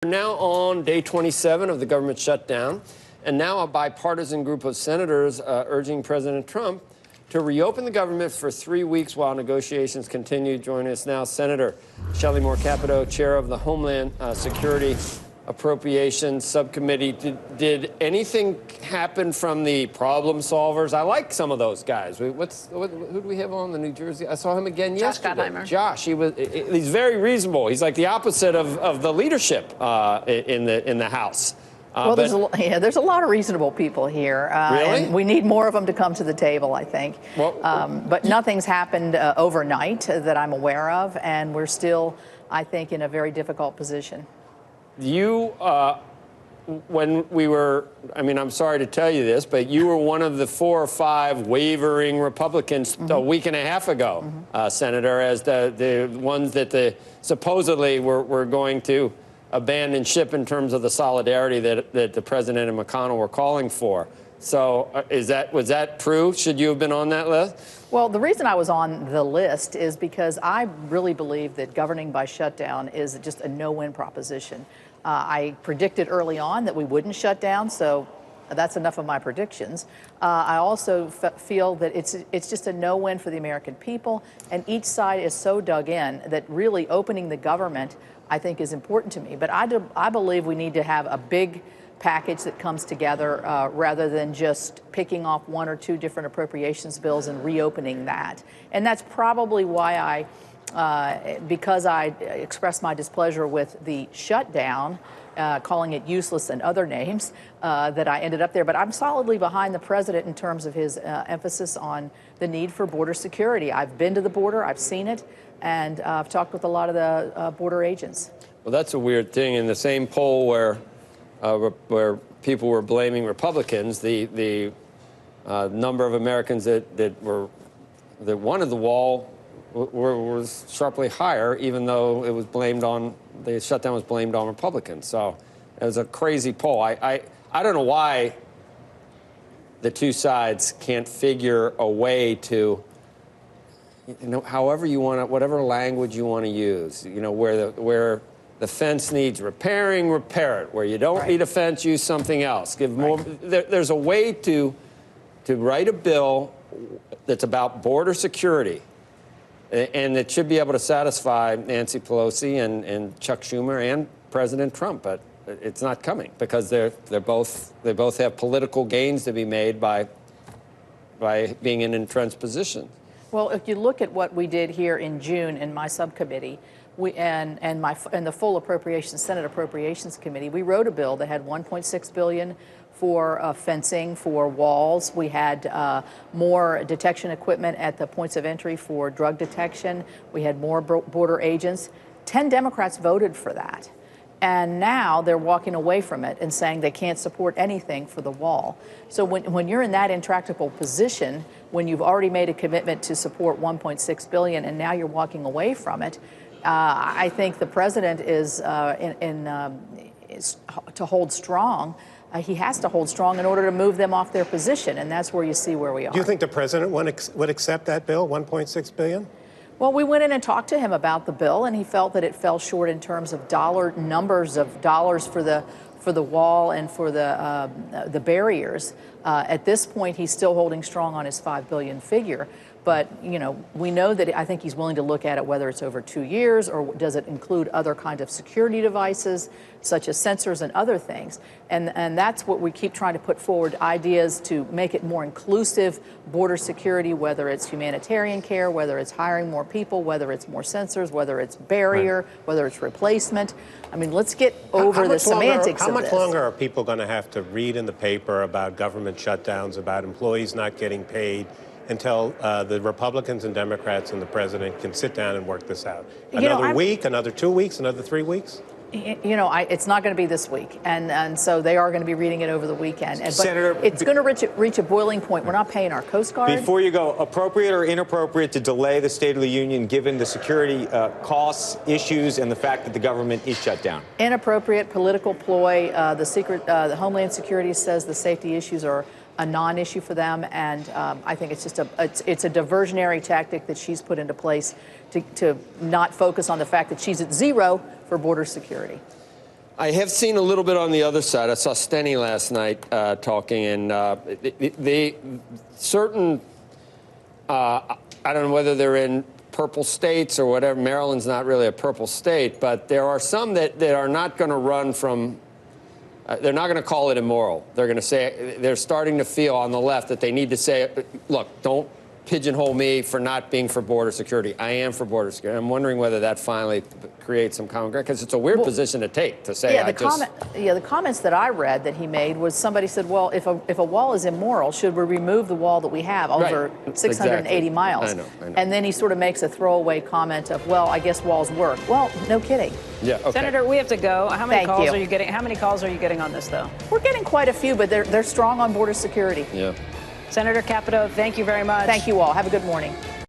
We're now on day 27 of the government shutdown, and now a bipartisan group of senators urging President Trump to reopen the government for 3 weeks while negotiations continue. Joining us now, Senator Capito, chair of the Homeland Security Appropriations Subcommittee. Did anything happen from the problem solvers? I like some of those guys. Who do we have on the New Jersey? I saw him again yesterday. Josh, he's very reasonable. He's like the opposite of the leadership in the House. Well, there's a lot of reasonable people here. Really? And we need more of them to come to the table, I think. Well, but nothing's happened overnight that I'm aware of, and we're still, I think, in a very difficult position. When we were, I'm sorry to tell you this, but you were one of the 4 or 5 wavering Republicans a week and a half ago, Senator, as the ones that supposedly were going to abandon ship in terms of the solidarity that the President and McConnell were calling for. So was that true? Should you have been on that list? Well, the reason I was on the list is because I really believe that governing by shutdown is just a no-win proposition. I predicted early on that we wouldn't shut down, so that's enough of my predictions. I also feel that it's just a no-win for the American people, and each side is so dug in that really opening the government, I think, is important to me. But I believe we need to have a big package that comes together rather than just picking off 1 or 2 different appropriations bills and reopening that. And that's probably why because I expressed my displeasure with the shutdown, calling it useless and other names, that I ended up there. But I'm solidly behind the president in terms of his emphasis on the need for border security. I've been to the border, I've seen it, and I've talked with a lot of the border agents. Well, that's a weird thing. In the same poll where people were blaming Republicans, the number of Americans that wanted the wall was sharply higher, even though it was the shutdown was blamed on Republicans. So it was a crazy poll. I don't know why the two sides can't figure a way to, however you want to, whatever language you want to use, where the fence needs repairing, repair it. Where you don't need a fence, use something else. Give more. There's a way to write a bill that's about border security, and it should be able to satisfy Nancy Pelosi and Chuck Schumer and President Trump, but it's not coming because they both have political gains to be made by being in entrenched positions. Well, if you look at what we did here in June in my subcommittee, and the full Senate Appropriations Committee, we wrote a bill that had $1.6 billion for fencing, for walls. We had more detection equipment at the points of entry for drug detection. We had more border agents. 10 Democrats voted for that. And now they're walking away from it and saying they can't support anything for the wall. So when you're in that intractable position, when you've already made a commitment to support $1.6 billion and now you're walking away from it, I think the president is to hold strong. He has to hold strong in order to move them off their position, and that's where you see where we are. Do you think the president would accept that bill, $1.6 billion? Well, we went in and talked to him about the bill, and he felt that it fell short in terms of numbers of dollars for the wall and for the barriers. At this point, he's still holding strong on his $5 billion figure. But, we know that I think he's willing to look at it, whether it's over 2 years or does it include other kinds of security devices, such as sensors and other things. And that's what we keep trying to put forward, ideas to make it more inclusive border security, whether it's humanitarian care, whether it's hiring more people, whether it's more sensors, whether it's barrier, whether it's replacement. Let's get over the semantics of this. How much longer are people going to have to read in the paper about government shutdowns, about employees not getting paid, until the Republicans and Democrats and the president can sit down and work this out? Another week, another 2 weeks, another 3 weeks? It's not going to be this week, and so they are going to be reading it over the weekend. But Senator, it's going to reach a boiling point. We're not paying our Coast Guard. Before you go, appropriate or inappropriate to delay the State of the Union given the security costs, issues, and the fact that the government is shut down? Inappropriate, political ploy. The Homeland Security says the safety issues are a non-issue for them, and I think it's just it's a diversionary tactic that she's put into place to not focus on the fact that she's at zero for border security. I have seen a little bit on the other side. I saw Steny last night talking, and the certain, I don't know whether they're in purple states or whatever. Maryland's not really a purple state, but there are some that are not going to run from, they're not going to call it immoral. They're going to say, they're starting to feel on the left that they need to say, look, don't pigeonhole me for not being for border security. I am for border security. I'm wondering whether that finally creates some common ground, because it's a weird position to take, to say, the comments that I read that he made was, somebody said, well, if a wall is immoral, should we remove the wall that we have over 680 miles? I know. And then he sort of makes a throwaway comment of, well, I guess walls work. Well, no kidding. Yeah, okay. Senator, we have to go. How many calls you. are you getting? How many calls are you getting on this, though? We're getting quite a few, but they're strong on border security. Yeah. Senator Capito, thank you very much. Thank you all. Have a good morning.